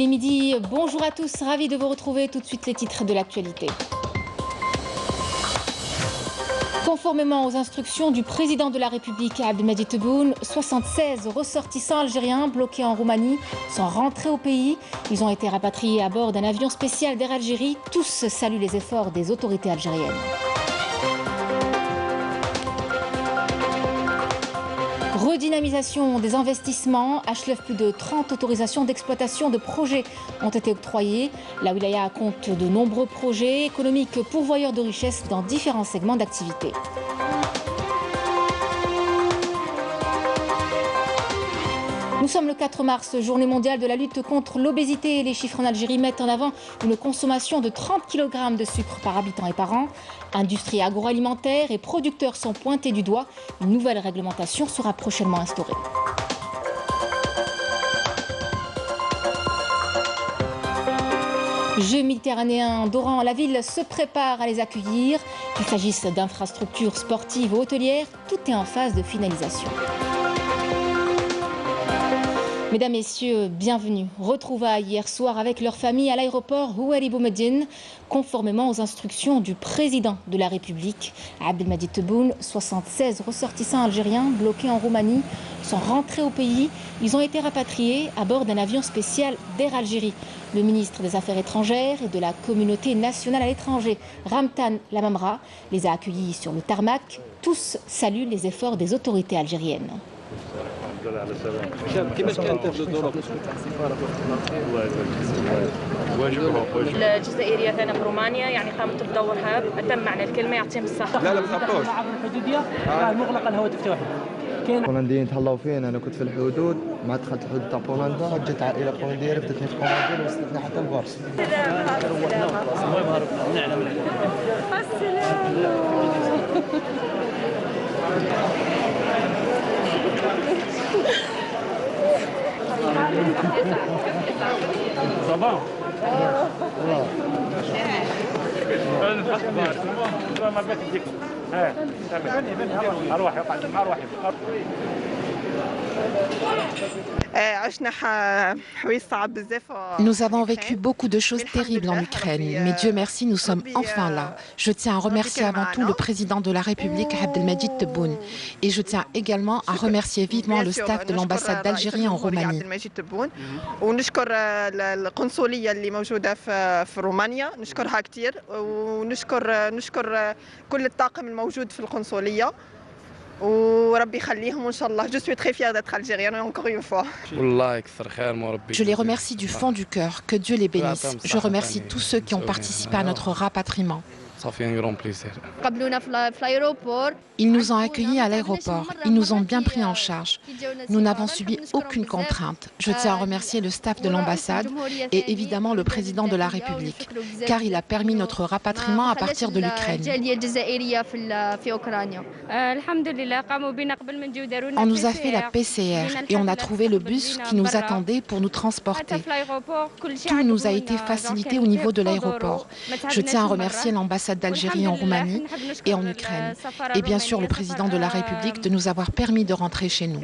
Il est midi, bonjour à tous, ravi de vous retrouver. Tout de suite les titres de l'actualité. Conformément aux instructions du président de la République, Abdelmadjid Tebboune, 76 ressortissants algériens bloqués en Roumanie sont rentrés au pays. Ils ont été rapatriés à bord d'un avion spécial d'Air Algérie. Tous saluent les efforts des autorités algériennes. Redynamisation des investissements. HLF, plus de 30 autorisations d'exploitation de projets ont été octroyées. La wilaya compte de nombreux projets économiques pourvoyeurs de richesses dans différents segments d'activité. Nous sommes le 4 mars, journée mondiale de la lutte contre l'obésité. Les chiffres en Algérie mettent en avant une consommation de 30 kg de sucre par habitant et par an. Industrie agroalimentaire et producteurs sont pointés du doigt. Une nouvelle réglementation sera prochainement instaurée. Jeux méditerranéens d'Oran, la ville se prépare à les accueillir. Qu'il s'agisse d'infrastructures sportives ou hôtelières, tout est en phase de finalisation. Mesdames, Messieurs, bienvenue. Retrouvailles hier soir avec leur famille à l'aéroport Houari Boumediene, conformément aux instructions du président de la République, Abdelmadjid Tebboune. 76 ressortissants algériens bloqués en Roumanie sont rentrés au pays. Ils ont été rapatriés à bord d'un avion spécial d'Air Algérie. Le ministre des Affaires étrangères et de la communauté nationale à l'étranger, Ramtan Lamamra, les a accueillis sur le tarmac. Tous saluent les efforts des autorités algériennes. كيفاش كانت الظروف؟ الجزائريه كان برومانيا يعني قامت بدورها اتم معنى الكلمه يعطيهم الصحه. لا ما تخافوش. الحدوديه مغلقه الهواتف تاعهم. البولنديين تهلاو فينا، انا كنت في الحدود، مع دخلت الحدود تاع بولندا جات عائله بولنديه رفدتني في الطوموبيل وصلتني حتى لبارس. صباح Nous avons vécu beaucoup de choses terribles en Ukraine, mais Dieu merci, nous sommes enfin là. Je tiens à remercier avant tout le président de la République, Abdelmadjid Tebboune, et je tiens également à remercier vivement le staff de l'ambassade d'Algérie en Roumanie. Je suis très fière d'être algérienne encore une fois. Je les remercie du fond du cœur, que Dieu les bénisse. Je remercie tous ceux qui ont participé à notre rapatriement. Ils nous ont accueillis à l'aéroport, ils nous ont bien pris en charge. Nous n'avons subi aucune contrainte. Je tiens à remercier le staff de l'ambassade et évidemment le président de la République, car il a permis notre rapatriement à partir de l'Ukraine. On nous a fait la PCR et on a trouvé le bus qui nous attendait pour nous transporter. Tout nous a été facilité au niveau de l'aéroport. Je tiens à remercier l'ambassade d'Algérie en Roumanie et en Ukraine. Et bien sûr le président de la République de nous avoir permis de rentrer chez nous.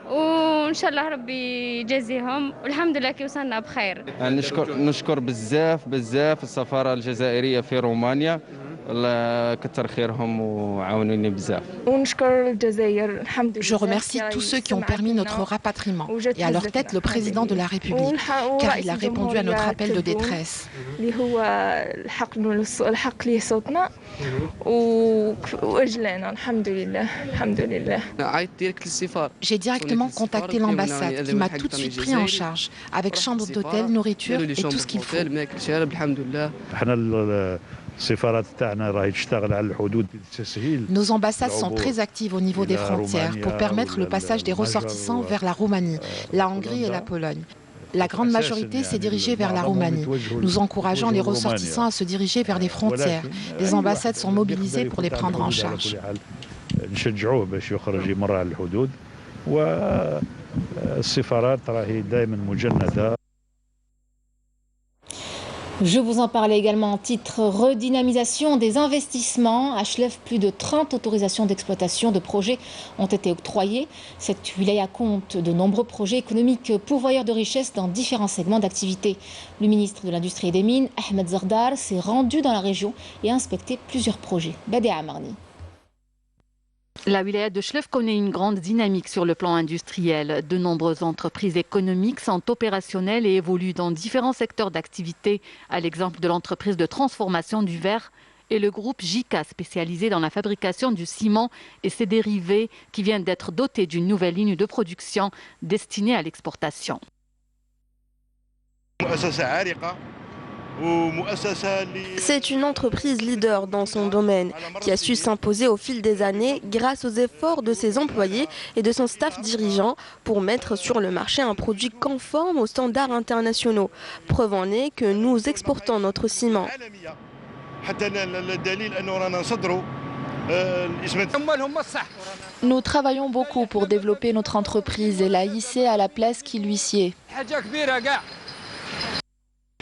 وان شاء الله ربي يجازيهم والحمد لله كي وصلنا بخير. نشكر بزاف السفاره الجزائريه في رومانيا، الله كتر خيرهم وعاونوني بزاف. Je remercie tous ceux qui ont permis notre rapatriement et à leur tête le président de la République, car il a répondu à notre appel de détresse. J'ai directement contacté l'ambassade qui m'a tout de suite pris en charge avec chambre d'hôtel, nourriture et tout ce qu'il faut. Nos ambassades sont très actives au niveau des frontières pour permettre le passage des ressortissants vers la Roumanie, la Hongrie et la Pologne. La grande majorité s'est dirigée vers la Roumanie. Nous encourageons les ressortissants à se diriger vers les frontières. Les ambassades sont mobilisées pour les prendre en charge. Je vous en parlais également en titre redynamisation des investissements. À Chlef, plus de 30 autorisations d'exploitation de projets ont été octroyées. Cette wilaya compte de nombreux projets économiques pourvoyeurs de richesses dans différents segments d'activité. Le ministre de l'Industrie et des Mines, Ahmed Zardar, s'est rendu dans la région et a inspecté plusieurs projets. Badea Amarni. La wilaya de Chlef connaît une grande dynamique sur le plan industriel. De nombreuses entreprises économiques sont opérationnelles et évoluent dans différents secteurs d'activité, à l'exemple de l'entreprise de transformation du verre et le groupe JICA spécialisé dans la fabrication du ciment et ses dérivés qui vient d'être doté d'une nouvelle ligne de production destinée à l'exportation. C'est une entreprise leader dans son domaine qui a su s'imposer au fil des années grâce aux efforts de ses employés et de son staff dirigeant pour mettre sur le marché un produit conforme aux standards internationaux. Preuve en est que nous exportons notre ciment. Nous travaillons beaucoup pour développer notre entreprise et la hisser à la place qui lui sied.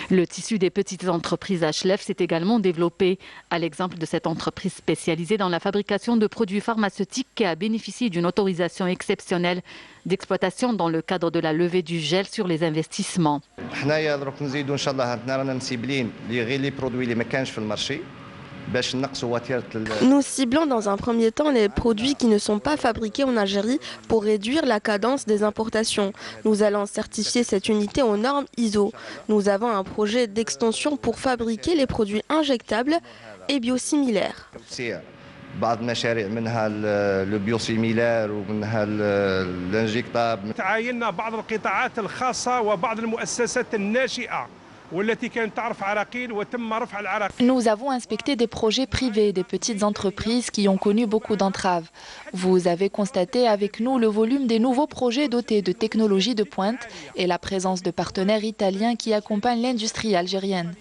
Le tissu des petites entreprises à Chlef s'est également développé, à l'exemple de cette entreprise spécialisée dans la fabrication de produits pharmaceutiques qui a bénéficié d'une autorisation exceptionnelle d'exploitation dans le cadre de la levée du gel sur les investissements. Nous ciblons dans un premier temps les produits qui ne sont pas fabriqués en Algérie pour réduire la cadence des importations. Nous allons certifier cette unité aux normes ISO. Nous avons un projet d'extension pour fabriquer les produits injectables et biosimilaires. Nous avons inspecté des projets privés, des petites entreprises qui ont connu beaucoup d'entraves. Vous avez constaté avec nous le volume des nouveaux projets dotés de technologies de pointe et la présence de partenaires italiens qui accompagnent l'industrie algérienne.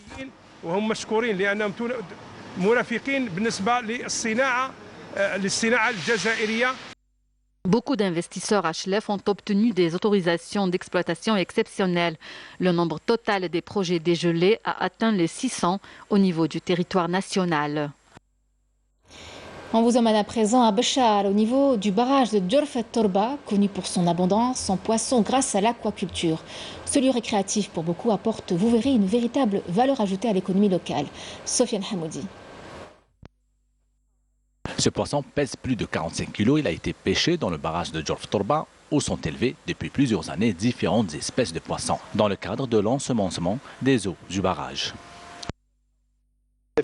Beaucoup d'investisseurs à Chlef ont obtenu des autorisations d'exploitation exceptionnelles. Le nombre total des projets dégelés a atteint les 600 au niveau du territoire national. On vous emmène à présent à Béchar, au niveau du barrage de Djorfet Torba, connu pour son abondance en poissons grâce à l'aquaculture. Ce lieu récréatif pour beaucoup apporte, vous verrez, une véritable valeur ajoutée à l'économie locale. Sofiane Hamoudi. Ce poisson pèse plus de 45 kg. Il a été pêché dans le barrage de Djorfet Torba où sont élevées depuis plusieurs années différentes espèces de poissons dans le cadre de l'ensemencement des eaux du barrage. En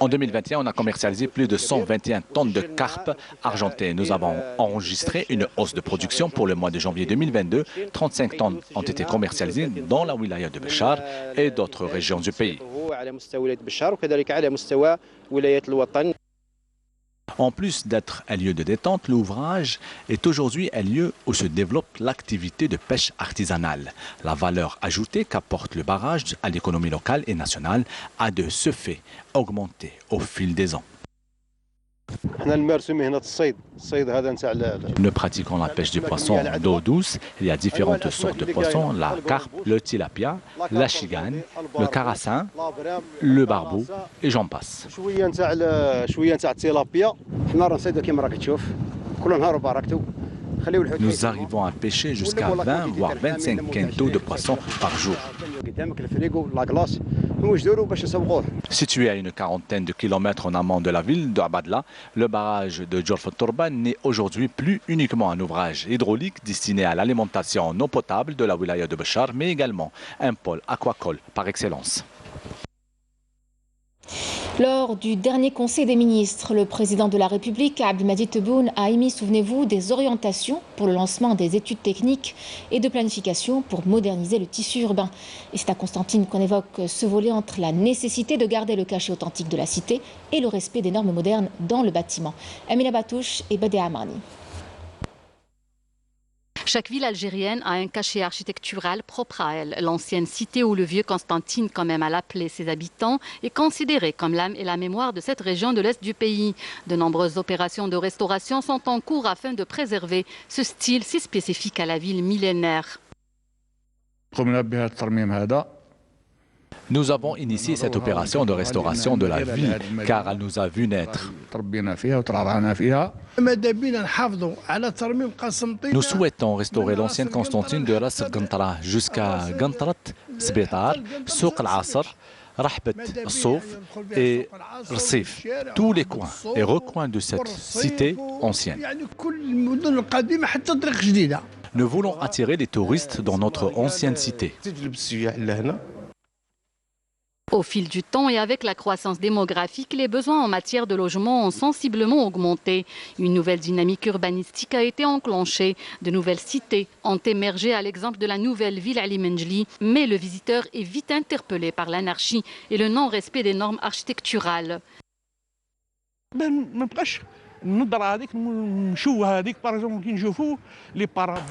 2021, on a commercialisé plus de 121 tonnes de carpe argentée. Nous avons enregistré une hausse de production pour le mois de janvier 2022. 35 tonnes ont été commercialisées dans la wilaya de Béchar et d'autres régions du pays. En plus d'être un lieu de détente, l'ouvrage est aujourd'hui un lieu où se développe l'activité de pêche artisanale. La valeur ajoutée qu'apporte le barrage à l'économie locale et nationale a de ce fait augmenté au fil des ans. Nous pratiquons la pêche du poisson d'eau douce. Il y a différentes sortes de poissons, la carpe, le tilapia, la chigane, le carassin, le barbeau et j'en passe. Nous arrivons à pêcher jusqu'à 20 voire 25 quintaux de poissons par jour. Situé à une quarantaine de kilomètres en amont de la ville d'Abadla, le barrage de Djorfet Torba n'est aujourd'hui plus uniquement un ouvrage hydraulique destiné à l'alimentation en eau potable de la wilaya de Béchar, mais également un pôle aquacole par excellence. Lors du dernier Conseil des ministres, le président de la République, Abdelmadjid Tebboune, a émis, souvenez-vous, des orientations pour le lancement des études techniques et de planification pour moderniser le tissu urbain. Et c'est à Constantine qu'on évoque ce volet entre la nécessité de garder le cachet authentique de la cité et le respect des normes modernes dans le bâtiment. Amina Batouche et Badea Amarni. Chaque ville algérienne a un cachet architectural propre à elle. L'ancienne cité où le vieux Constantine, comme même à l'appeler ses habitants, est considérée comme l'âme et la mémoire de cette région de l'Est du pays. De nombreuses opérations de restauration sont en cours afin de préserver ce style si spécifique à la ville millénaire. Nous avons initié cette opération de restauration de la ville car elle nous a vu naître. Nous souhaitons restaurer l'ancienne Constantine de Ras Gantara jusqu'à Gantrat, Sbetar, Souk al-Asr, Rahbet, Souf et Rsif, tous les coins et recoins de cette cité ancienne. Nous voulons attirer les touristes dans notre ancienne cité. Au fil du temps et avec la croissance démographique, les besoins en matière de logement ont sensiblement augmenté. Une nouvelle dynamique urbanistique a été enclenchée. De nouvelles cités ont émergé à l'exemple de la nouvelle ville Ali Menjli. Mais le visiteur est vite interpellé par l'anarchie et le non-respect des normes architecturales.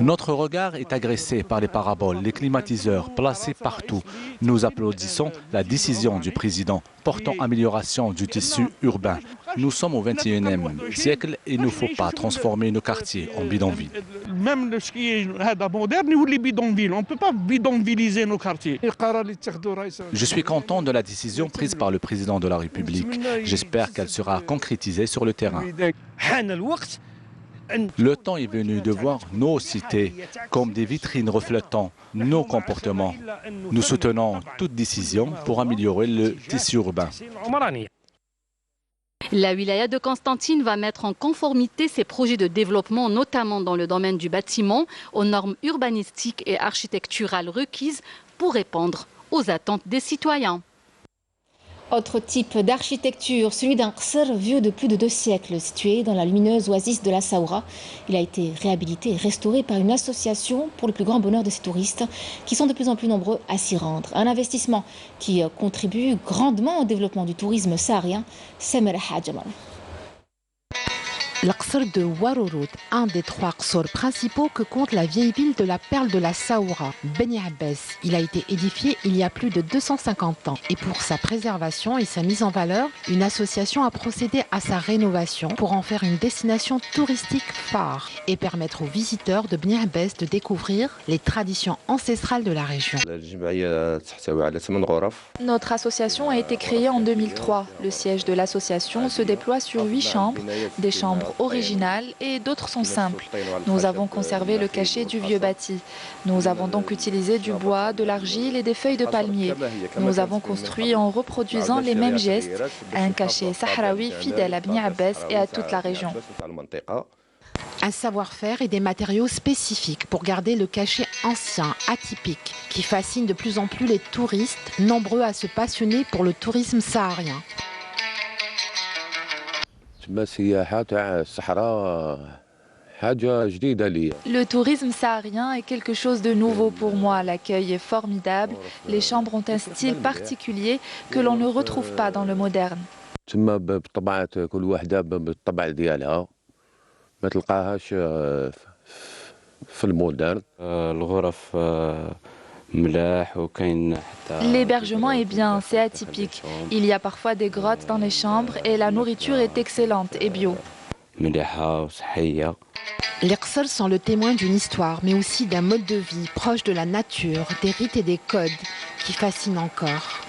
Notre regard est agressé par les paraboles, les climatiseurs placés partout. Nous applaudissons la décision du président portant amélioration du tissu urbain. Nous sommes au XXIe siècle et il ne faut pas transformer nos quartiers en bidonvilles. Même ce qui est moderne, ou les bidonvilles. On ne peut pas bidonvilliser nos quartiers. Je suis content de la décision prise par le président de la République. J'espère qu'elle sera concrétisée sur le terrain. Le temps est venu de voir nos cités comme des vitrines reflétant nos comportements. Nous soutenons toute décision pour améliorer le tissu urbain. La wilaya de Constantine va mettre en conformité ses projets de développement, notamment dans le domaine du bâtiment, aux normes urbanistiques et architecturales requises pour répondre aux attentes des citoyens. Autre type d'architecture, celui d'un qsr vieux de plus de 2 siècles, situé dans la lumineuse oasis de la Saoura. Il a été réhabilité et restauré par une association pour le plus grand bonheur de ces touristes qui sont de plus en plus nombreux à s'y rendre. Un investissement qui contribue grandement au développement du tourisme saharien. Samira Hadjaman. L'Aqsar de Warurut, un des 3 qsors principaux que compte la vieille ville de la perle de la Saoura, Beni Abbas. Il a été édifié il y a plus de 250 ans. Et pour sa préservation et sa mise en valeur, une association a procédé à sa rénovation pour en faire une destination touristique phare et permettre aux visiteurs de Beni Abbas de découvrir les traditions ancestrales de la région. Notre association a été créée en 2003. Le siège de l'association se déploie sur 8 chambres, des chambres originales et d'autres sont simples. Nous avons conservé le cachet du vieux bâti. Nous avons donc utilisé du bois, de l'argile et des feuilles de palmier. Nous avons construit en reproduisant les mêmes gestes un cachet sahraoui fidèle à Beni Abbas et à toute la région. Un savoir-faire et des matériaux spécifiques pour garder le cachet ancien, atypique, qui fascine de plus en plus les touristes, nombreux à se passionner pour le tourisme saharien. Le tourisme saharien est quelque chose de nouveau pour moi. L'accueil est formidable. Les chambres ont un style particulier que l'on ne retrouve pas dans le moderne. L'hébergement est bien, c'est atypique. Il y a parfois des grottes dans les chambres et la nourriture est excellente et bio. Les qsors sont le témoin d'une histoire, mais aussi d'un mode de vie proche de la nature, des rites et des codes qui fascinent encore.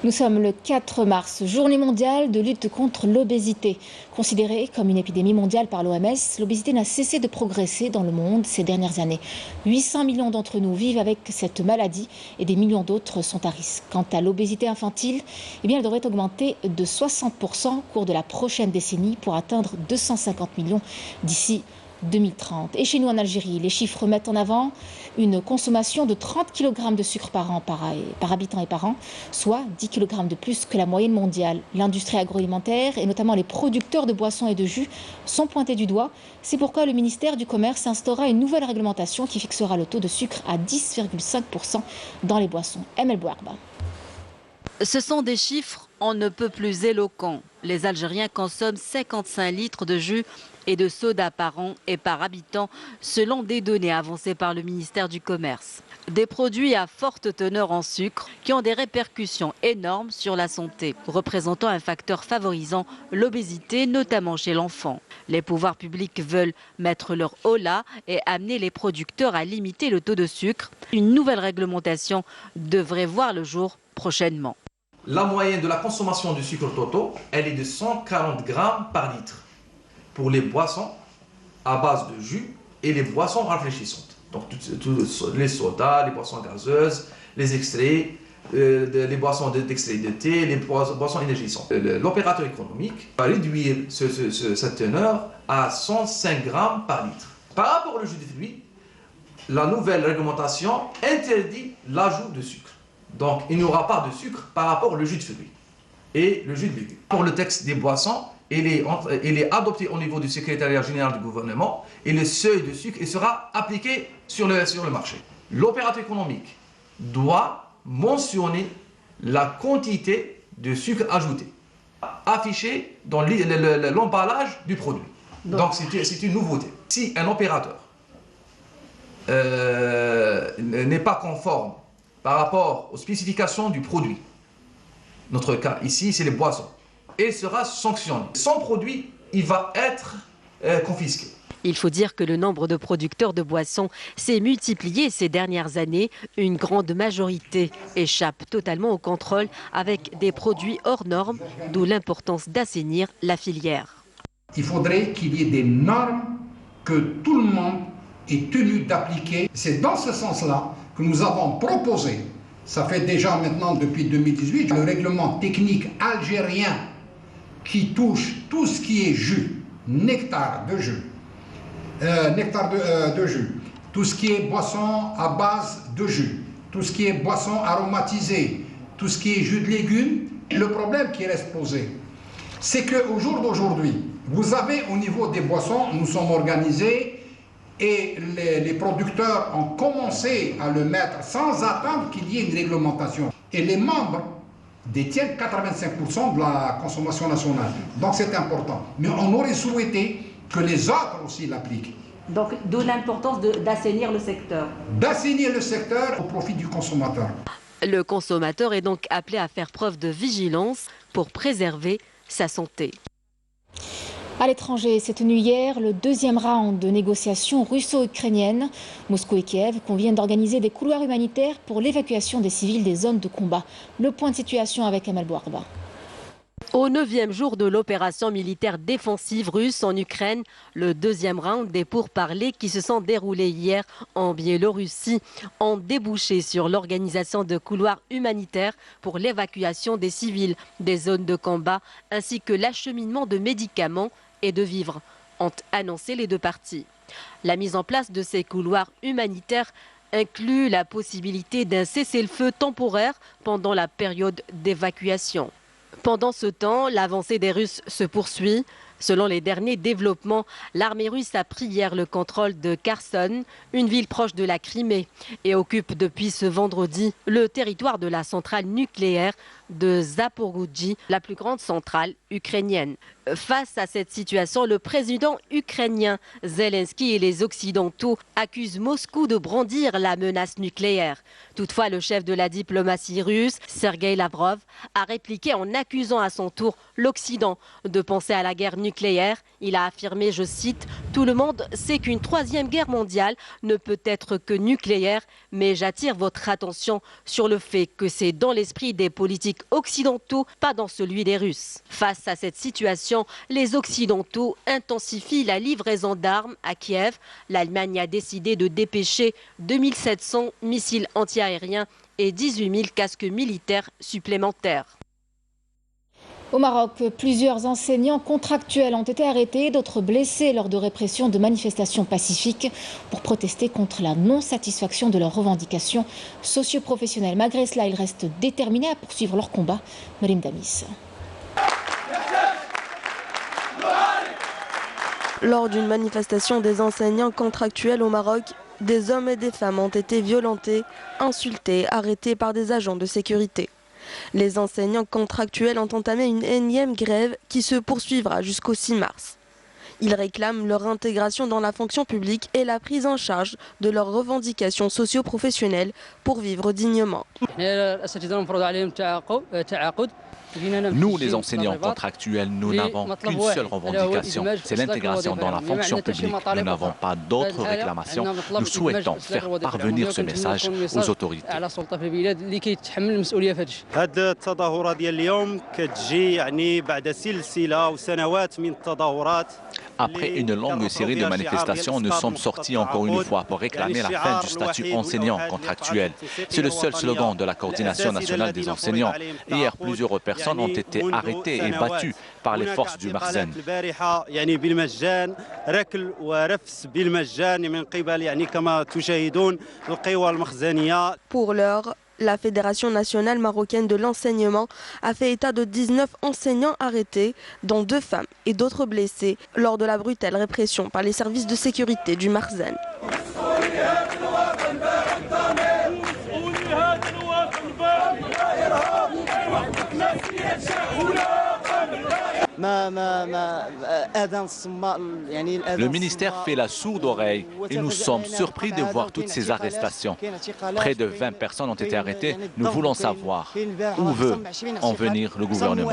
Nous sommes le 4 mars, journée mondiale de lutte contre l'obésité. Considérée comme une épidémie mondiale par l'OMS, l'obésité n'a cessé de progresser dans le monde ces dernières années. 800 millions d'entre nous vivent avec cette maladie et des millions d'autres sont à risque. Quant à l'obésité infantile, elle devrait augmenter de 60% au cours de la prochaine décennie pour atteindre 250 millions d'ici 2030. Et chez nous en Algérie, les chiffres mettent en avant une consommation de 30 kg de sucre par an, par habitant et par an, soit 10 kg de plus que la moyenne mondiale. L'industrie agroalimentaire et notamment les producteurs de boissons et de jus sont pointés du doigt. C'est pourquoi le ministère du Commerce instaura une nouvelle réglementation qui fixera le taux de sucre à 10,5% dans les boissons. Emel Bouarba. Ce sont des chiffres on ne peut plus éloquents. Les Algériens consomment 55 litres de jus et de soda par an et par habitant, selon des données avancées par le ministère du Commerce. Des produits à forte teneur en sucre qui ont des répercussions énormes sur la santé, représentant un facteur favorisant l'obésité, notamment chez l'enfant. Les pouvoirs publics veulent mettre leur holà et amener les producteurs à limiter le taux de sucre. Une nouvelle réglementation devrait voir le jour prochainement. La moyenne de la consommation du sucre total, elle est de 140 grammes par litre pour les boissons à base de jus et les boissons rafraîchissantes. Donc les sodas, les boissons gazeuses, les extraits, les boissons d'extrait de thé, les boissons énergisantes. L'opérateur économique va réduire cette teneur à 105 grammes par litre. Par rapport au jus de fruits, la nouvelle réglementation interdit l'ajout de sucre. Donc il n'y aura pas de sucre par rapport au jus de fruits et le jus de légumes. Pour le texte des boissons, il est adopté au niveau du secrétariat général du gouvernement et le seuil de sucre sera appliqué sur le marché. L'opérateur économique doit mentionner la quantité de sucre ajouté, affichée dans l'emballage du produit. Donc c'est une nouveauté. Si un opérateur n'est pas conforme par rapport aux spécifications du produit, notre cas ici c'est les boissons, et sera sanctionné. Son produit, il va être confisqué. Il faut dire que le nombre de producteurs de boissons s'est multiplié ces dernières années. Une grande majorité échappe totalement au contrôle avec des produits hors normes, d'où l'importance d'assainir la filière. Il faudrait qu'il y ait des normes que tout le monde est tenu d'appliquer. C'est dans ce sens-là que nous avons proposé, ça fait déjà maintenant depuis 2018, le règlement technique algérien qui touche tout ce qui est jus, nectar de jus, tout ce qui est boisson à base de jus, tout ce qui est boisson aromatisée, tout ce qui est jus de légumes. Le problème qui reste posé, c'est qu'au jour d'aujourd'hui, vous avez au niveau des boissons, nous sommes organisés et les producteurs ont commencé à le mettre sans attendre qu'il y ait une réglementation. Et les membres détiennent 85% de la consommation nationale. Donc c'est important. Mais on aurait souhaité que les autres aussi l'appliquent. Donc d'où l'importance d'assainir le secteur. D'assainir le secteur au profit du consommateur. Le consommateur est donc appelé à faire preuve de vigilance pour préserver sa santé. À l'étranger, s'est tenu hier le deuxième round de négociations russo-ukrainiennes. Moscou et Kiev conviennent d'organiser des couloirs humanitaires pour l'évacuation des civils des zones de combat. Le point de situation avec Amal Bouarba. Au 9e jour de l'opération militaire défensive russe en Ukraine, le deuxième round des pourparlers qui se sont déroulés hier en Biélorussie ont débouché sur l'organisation de couloirs humanitaires pour l'évacuation des civils des zones de combat ainsi que l'acheminement de médicaments et de vivres, ont annoncé les deux parties. La mise en place de ces couloirs humanitaires inclut la possibilité d'un cessez-le-feu temporaire pendant la période d'évacuation. Pendant ce temps, l'avancée des Russes se poursuit. Selon les derniers développements, l'armée russe a pris hier le contrôle de Kherson, une ville proche de la Crimée, et occupe depuis ce vendredi le territoire de la centrale nucléaire de Zaporijie, la plus grande centrale ukrainienne. Face à cette situation, le président ukrainien Zelensky et les Occidentaux accusent Moscou de brandir la menace nucléaire. Toutefois, le chef de la diplomatie russe, Sergueï Lavrov, a répliqué en accusant à son tour l'Occident de penser à la guerre nucléaire. Il a affirmé, je cite, « Tout le monde sait qu'une troisième guerre mondiale ne peut être que nucléaire, mais j'attire votre attention sur le fait que c'est dans l'esprit des politiques occidentaux, pas dans celui des Russes. » Face à cette situation, les Occidentaux intensifient la livraison d'armes à Kiev. L'Allemagne a décidé de dépêcher 2700 missiles antiaériens et 18 000 casques militaires supplémentaires. Au Maroc, plusieurs enseignants contractuels ont été arrêtés, d'autres blessés lors de répression de manifestations pacifiques pour protester contre la non-satisfaction de leurs revendications socio-professionnelles. Malgré cela, ils restent déterminés à poursuivre leur combat. Marim Damis. Lors d'une manifestation des enseignants contractuels au Maroc, des hommes et des femmes ont été violentés, insultés, arrêtés par des agents de sécurité. Les enseignants contractuels ont entamé une énième grève qui se poursuivra jusqu'au 6 mars. Ils réclament leur intégration dans la fonction publique et la prise en charge de leurs revendications socio-professionnelles pour vivre dignement. Nous, les enseignants contractuels, nous n'avons qu'une seule revendication, c'est l'intégration dans la fonction publique. Nous n'avons pas d'autres réclamations. Nous souhaitons faire parvenir ce message aux autorités. Après une longue série de manifestations, nous sommes sortis encore une fois pour réclamer la fin du statut enseignant contractuel. C'est le seul slogan de la coordination nationale des enseignants. Hier, plusieurs personnes ont été arrêtées et battues par les forces du Makhzen. Pour l'heure, la Fédération nationale marocaine de l'enseignement a fait état de 19 enseignants arrêtés, dont 2 femmes et d'autres blessés, lors de la brutale répression par les services de sécurité du Makhzen. Le ministère fait la sourde oreille et nous sommes surpris de voir toutes ces arrestations. Près de 20 personnes ont été arrêtées. Nous voulons savoir où veut en venir le gouvernement.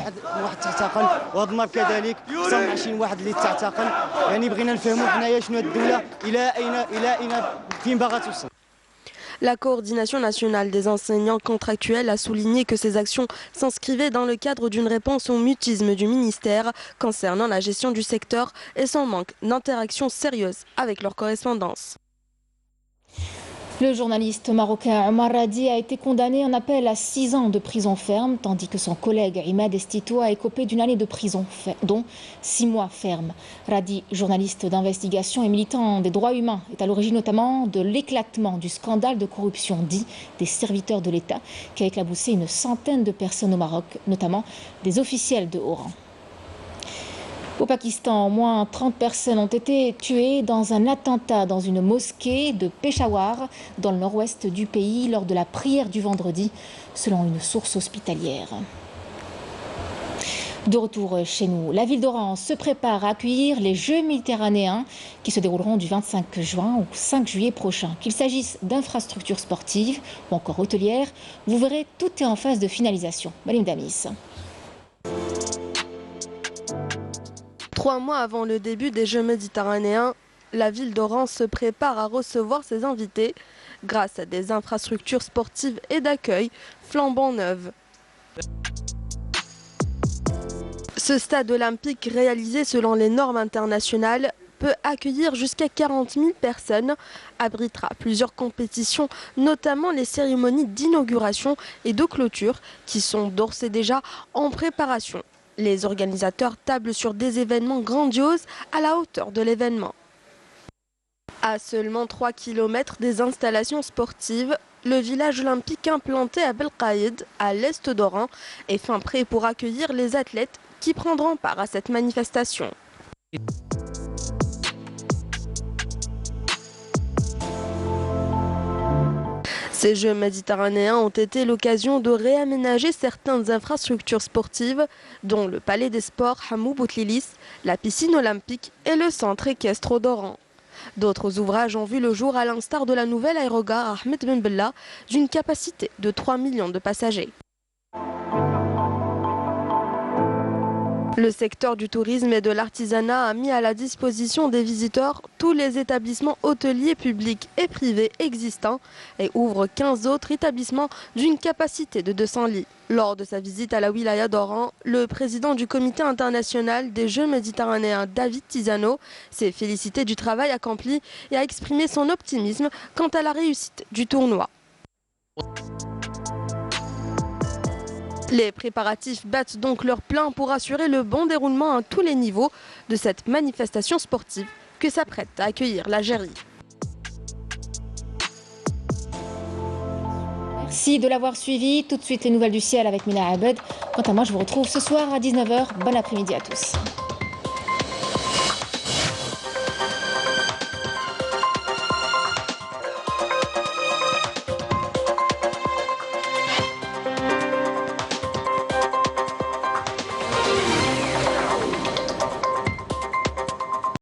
La coordination nationale des enseignants contractuels a souligné que ces actions s'inscrivaient dans le cadre d'une réponse au mutisme du ministère concernant la gestion du secteur et son manque d'interaction sérieuse avec leur correspondance. Le journaliste marocain Omar Radi a été condamné en appel à 6 ans de prison ferme, tandis que son collègue Imad Estito a écopé d'une année de prison, dont 6 mois ferme. Radi, journaliste d'investigation et militant des droits humains, est à l'origine notamment de l'éclatement du scandale de corruption dit des serviteurs de l'État, qui a éclaboussé une centaine de personnes au Maroc, notamment des officiels de haut rang. Au Pakistan, au moins 30 personnes ont été tuées dans un attentat dans une mosquée de Peshawar, dans le nord-ouest du pays, lors de la prière du vendredi, selon une source hospitalière. De retour chez nous, la ville d'Oran se prépare à accueillir les Jeux méditerranéens qui se dérouleront du 25 juin au 5 juillet prochain. Qu'il s'agisse d'infrastructures sportives ou encore hôtelières, vous verrez, tout est en phase de finalisation. Malim Damis. 3 mois avant le début des Jeux méditerranéens, la ville d'Oran se prépare à recevoir ses invités grâce à des infrastructures sportives et d'accueil flambant neuves. Ce stade olympique réalisé selon les normes internationales peut accueillir jusqu'à 40 000 personnes, abritera plusieurs compétitions, notamment les cérémonies d'inauguration et de clôture qui sont d'ores et déjà en préparation. Les organisateurs tablent sur des événements grandioses à la hauteur de l'événement. À seulement 3 km des installations sportives, le village olympique implanté à Belkaïd, à l'est d'Oran, est fin prêt pour accueillir les athlètes qui prendront part à cette manifestation. Ces Jeux méditerranéens ont été l'occasion de réaménager certaines infrastructures sportives, dont le Palais des Sports Hamou Boutlilis, la piscine olympique et le centre équestre d'Oran. D'autres ouvrages ont vu le jour à l'instar de la nouvelle aérogare Ahmed Ben Bella, d'une capacité de 3 millions de passagers. Le secteur du tourisme et de l'artisanat a mis à la disposition des visiteurs tous les établissements hôteliers publics et privés existants et ouvre 15 autres établissements d'une capacité de 200 lits. Lors de sa visite à la wilaya d'Oran, le président du comité international des Jeux méditerranéens, David Tisano, s'est félicité du travail accompli et a exprimé son optimisme quant à la réussite du tournoi. Les préparatifs battent donc leur plein pour assurer le bon déroulement à tous les niveaux de cette manifestation sportive que s'apprête à accueillir l'Algérie. Merci de l'avoir suivi. Tout de suite les nouvelles du ciel avec Mina Abed. Quant à moi, je vous retrouve ce soir à 19 h. Bon après-midi à tous.